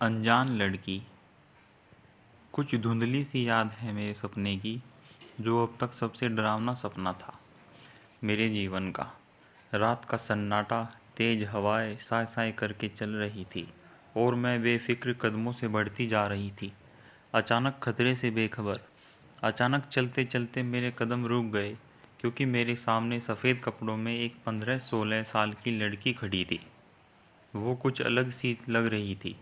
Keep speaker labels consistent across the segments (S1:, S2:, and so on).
S1: अनजान लड़की। कुछ धुंधली सी याद है मेरे सपने की, जो अब तक सबसे डरावना सपना था मेरे जीवन का। रात का सन्नाटा, तेज हवाएं साए साए करके चल रही थी और मैं बेफिक्र कदमों से बढ़ती जा रही थी, अचानक खतरे से बेखबर। अचानक चलते चलते मेरे कदम रुक गए, क्योंकि मेरे सामने सफ़ेद कपड़ों में एक 15-16 साल की लड़की खड़ी थी। वो कुछ अलग सी लग रही थी।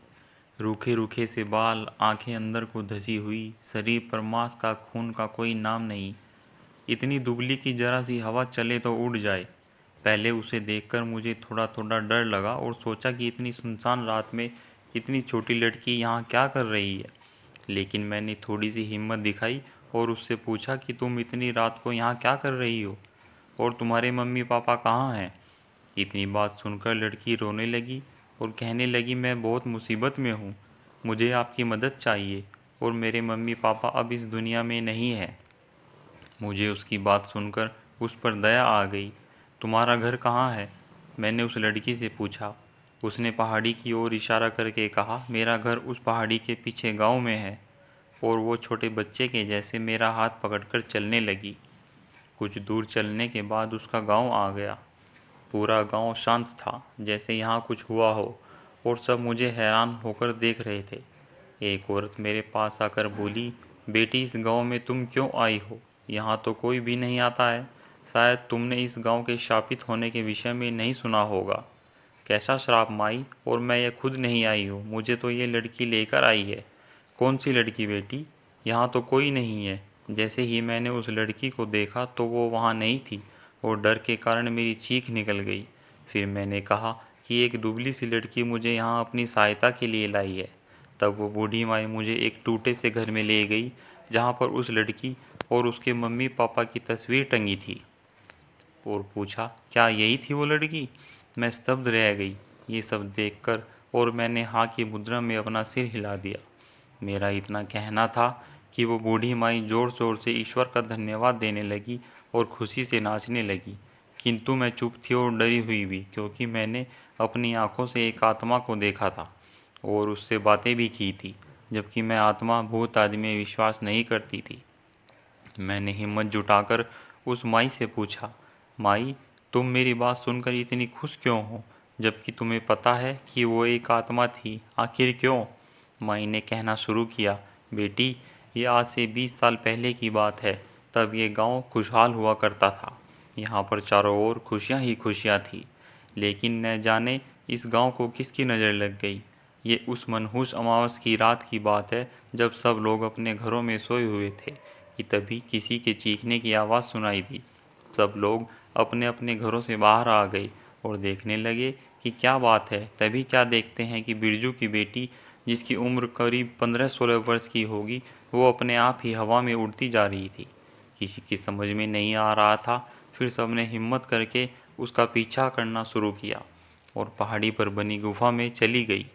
S1: रूखे रूखे से बाल, आंखें अंदर को धसी हुई, शरीर पर मांस का खून का कोई नाम नहीं। इतनी दुबली कि जरा सी हवा चले तो उड़ जाए। पहले उसे देखकर मुझे थोड़ा थोड़ा डर लगा और सोचा कि इतनी सुनसान रात में इतनी छोटी लड़की यहाँ क्या कर रही है। लेकिन मैंने थोड़ी सी हिम्मत दिखाई और उससे पूछा कि तुम इतनी रात को यहाँ क्या कर रही हो, और तुम्हारे मम्मी पापा कहाँ हैं। इतनी बात सुनकर लड़की रोने लगी और कहने लगी, मैं बहुत मुसीबत में हूँ, मुझे आपकी मदद चाहिए और मेरे मम्मी पापा अब इस दुनिया में नहीं हैं। मुझे उसकी बात सुनकर उस पर दया आ गई। तुम्हारा घर कहाँ है? मैंने उस लड़की से पूछा। उसने पहाड़ी की ओर इशारा करके कहा, मेरा घर उस पहाड़ी के पीछे गांव में है। और वो छोटे बच्चे के जैसे मेरा हाथ पकड़कर चलने लगी। कुछ दूर चलने के बाद उसका गांव आ गया। पूरा गांव शांत था, जैसे यहाँ कुछ हुआ हो, और सब मुझे हैरान होकर देख रहे थे। एक औरत मेरे पास आकर बोली, बेटी इस गांव में तुम क्यों आई हो? यहाँ तो कोई भी नहीं आता है। शायद तुमने इस गांव के शापित होने के विषय में नहीं सुना होगा। कैसा श्राप माई? और मैं ये खुद नहीं आई हूँ, मुझे तो ये लड़की लेकर आई है। कौन सी लड़की बेटी? यहाँ तो कोई नहीं है। जैसे ही मैंने उस लड़की को देखा तो वो वहाँ नहीं थी और डर के कारण मेरी चीख निकल गई। फिर मैंने कहा कि एक दुबली सी लड़की मुझे यहाँ अपनी सहायता के लिए लाई है। तब वो बूढ़ी माई मुझे एक टूटे से घर में ले गई, जहाँ पर उस लड़की और उसके मम्मी पापा की तस्वीर टंगी थी, और पूछा, क्या यही थी वो लड़की? मैं स्तब्ध रह गई ये सब देखकर, और मैंने हाँ की मुद्रा में अपना सिर हिला दिया। मेरा इतना कहना था कि वो बूढ़ी माई ज़ोर ज़ोर से ईश्वर का धन्यवाद देने लगी और खुशी से नाचने लगी। किंतु मैं चुप थी और डरी हुई भी, क्योंकि मैंने अपनी आंखों से एक आत्मा को देखा था और उससे बातें भी की थी, जबकि मैं आत्मा भूत आदि में विश्वास नहीं करती थी। मैंने हिम्मत जुटाकर उस माई से पूछा, माई, तुम मेरी बात सुनकर इतनी खुश क्यों हो, जबकि तुम्हें पता है कि वो एक आत्मा थी? आखिर क्यों? माई ने कहना शुरू किया, बेटी, ये आज से 20 साल पहले की बात है। तब ये गांव खुशहाल हुआ करता था। यहाँ पर चारों ओर खुशियाँ ही खुशियाँ थी। लेकिन न जाने इस गांव को किसकी नज़र लग गई। ये उस मनहूस अमावस की रात की बात है, जब सब लोग अपने घरों में सोए हुए थे कि तभी किसी के चीखने की आवाज़ सुनाई दी। सब लोग अपने अपने घरों से बाहर आ गए और देखने लगे कि क्या बात है। तभी क्या देखते हैं कि बिरजू की बेटी, जिसकी उम्र करीब 15-16 वर्ष की होगी, वो अपने आप ही हवा में उड़ती जा रही थी। किसी की समझ में नहीं आ रहा था। फिर सबने हिम्मत करके उसका पीछा करना शुरू किया और पहाड़ी पर बनी गुफा में चली गई।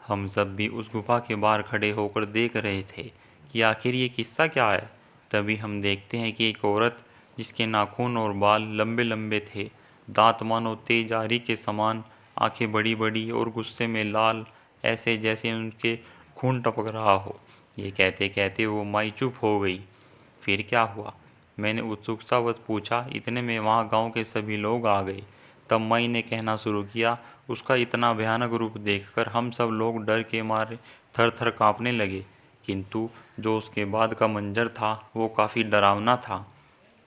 S1: हम सब भी उस गुफा के बाहर खड़े होकर देख रहे थे कि आखिर ये किस्सा क्या है। तभी हम देखते हैं कि एक औरत, जिसके नाखून और बाल लंबे लंबे थे, दांत मानो तेज आरी के समान, आंखें बड़ी बड़ी और गुस्से में लाल, ऐसे जैसे उनके खून टपक रहा हो। ये कहते कहते वो माई चुप हो गई। फिर क्या हुआ? मैंने उत्सुकतावश पूछा। इतने में वहाँ गांव के सभी लोग आ गए। तब माई ने कहना शुरू किया। उसका इतना भयानक रूप देखकर हम सब लोग डर के मारे थर थर काँपने लगे, किंतु जो उसके बाद का मंजर था वो काफ़ी डरावना था।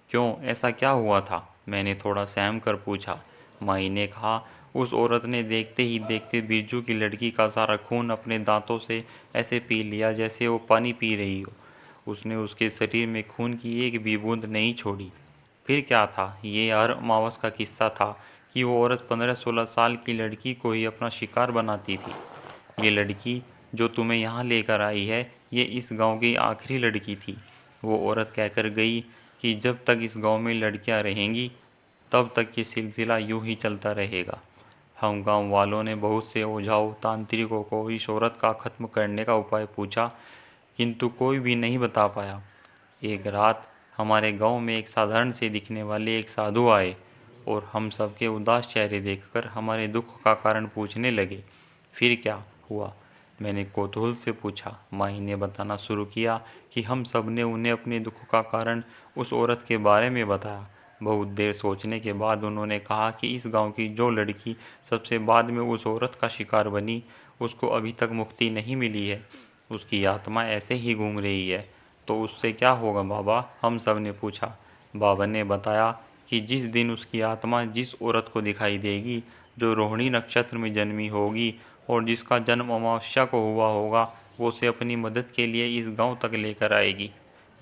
S1: क्यों, ऐसा क्या हुआ था? मैंने थोड़ा सहम कर पूछा। माई ने कहा, उस औरत ने देखते ही देखते बिरजू की लड़की का सारा खून अपने दांतों से ऐसे पी लिया जैसे वो पानी पी रही हो। उसने उसके शरीर में खून की एक भी बूंद नहीं छोड़ी। फिर क्या था? ये हर अमावस का किस्सा था कि वो औरत 15-16 साल की लड़की को ही अपना शिकार बनाती थी। ये लड़की जो तुम्हें यहाँ लेकर आई है, ये इस गांव की आखिरी लड़की थी। वो औरत कहकर गई कि जब तक इस गांव में लड़कियां रहेंगी, तब तक ये सिलसिला यूं ही चलता रहेगा। हम गांव वालों ने बहुत से ओझाओं, तांत्रिकों को इस औरत का खत्म करने का उपाय पूछा, किंतु कोई भी नहीं बता पाया। एक रात हमारे गांव में एक साधारण से दिखने वाले एक साधु आए और हम सबके उदास चेहरे देखकर हमारे दुख का कारण पूछने लगे। फिर क्या हुआ? मैंने कौतूहल से पूछा। माई ने बताना शुरू किया कि हम सब ने उन्हें अपने दुख का कारण उस औरत के बारे में बताया। बहुत देर सोचने के बाद उन्होंने कहा कि इस गांव की जो लड़की सबसे बाद में उस औरत का शिकार बनी, उसको अभी तक मुक्ति नहीं मिली है। उसकी आत्मा ऐसे ही घूम रही है। तो उससे क्या होगा बाबा? हम सब ने पूछा। बाबा ने बताया कि जिस दिन उसकी आत्मा जिस औरत को दिखाई देगी, जो रोहिणी नक्षत्र में जन्मी होगी और जिसका जन्म अमावस्या को हुआ होगा, वो उसे अपनी मदद के लिए इस गांव तक लेकर आएगी।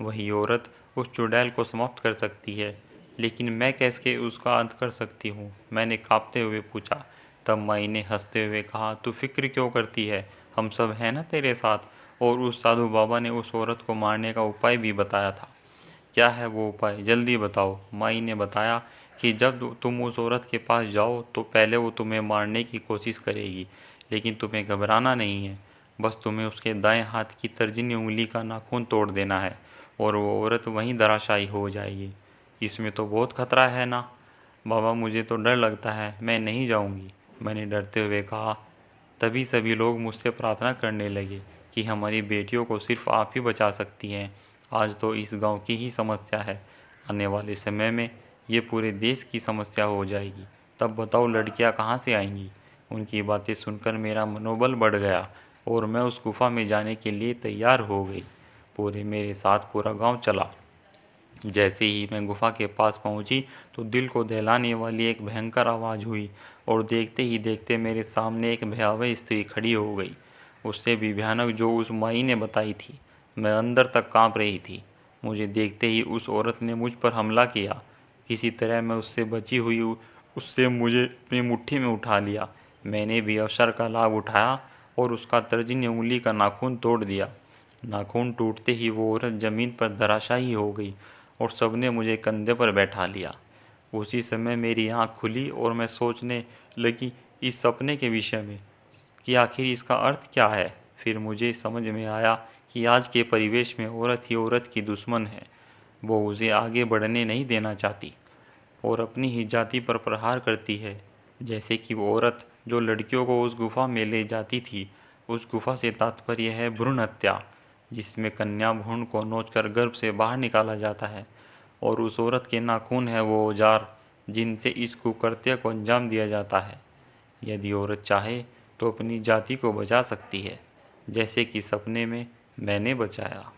S1: वही औरत उस चुड़ैल को समाप्त कर सकती है। लेकिन मैं कैसे उसका अंत कर सकती हूँ? मैंने कांपते हुए पूछा। तब माई ने हंसते हुए कहा, तू फिक्र क्यों करती है? हम सब हैं ना तेरे साथ। और उस साधु बाबा ने उस औरत को मारने का उपाय भी बताया था। क्या है वो उपाय? जल्दी बताओ। माई ने बताया कि जब तुम उस औरत के पास जाओ तो पहले वो तुम्हें मारने की कोशिश करेगी, लेकिन तुम्हें घबराना नहीं है। बस तुम्हें उसके दाएं हाथ की तर्जनी उंगली का नाखून तोड़ देना है और वो औरत वहीं धराशायी हो जाएगी। इसमें तो बहुत खतरा है ना? बाबा, मुझे तो डर लगता है, मैं नहीं जाऊंगी, मैंने डरते हुए कहा। तभी सभी लोग मुझसे प्रार्थना करने लगे कि हमारी बेटियों को सिर्फ आप ही बचा सकती हैं। आज तो इस गांव की ही समस्या है, आने वाले समय में ये पूरे देश की समस्या हो जाएगी। तब बताओ लड़कियां कहाँ से आएंगी? उनकी बातें सुनकर मेरा मनोबल बढ़ गया और मैं उस गुफा में जाने के लिए तैयार हो गई। पूरे मेरे साथ पूरा गांव चला। जैसे ही मैं गुफा के पास पहुंची तो दिल को दहलाने वाली एक भयंकर आवाज़ हुई और देखते ही देखते मेरे सामने एक भयावह स्त्री खड़ी हो गई, उससे भी भयानक जो उस माई ने बताई थी। मैं अंदर तक कांप रही थी। मुझे देखते ही उस औरत ने मुझ पर हमला किया। किसी तरह मैं उससे बची हुई उससे मुझे अपनी मुट्ठी में उठा लिया। मैंने भी अवसर का लाभ उठाया और उसका तर्जनी उंगली का नाखून तोड़ दिया। नाखून टूटते ही वो औरत ज़मीन पर धराशायी हो गई और सबने मुझे कंधे पर बैठा लिया। उसी समय मेरी आँख खुली और मैं सोचने लगी इस सपने के विषय में कि आखिर इसका अर्थ क्या है। फिर मुझे समझ में आया कि आज के परिवेश में औरत ही औरत की दुश्मन है। वो उसे आगे बढ़ने नहीं देना चाहती और अपनी ही जाति पर प्रहार करती है। जैसे कि वो औरत जो लड़कियों को उस गुफा में ले जाती थी। उस गुफा से तात्पर्य है भ्रूण हत्या, जिसमें कन्या भ्रूण को नोचकर गर्भ से बाहर निकाला जाता है। और उस औरत के नाखून है वो औजार जिनसे इस कुकृत्य को अंजाम दिया जाता है। यदि औरत चाहे तो अपनी जाति को बचा सकती है, जैसे कि सपने में मैंने बचाया।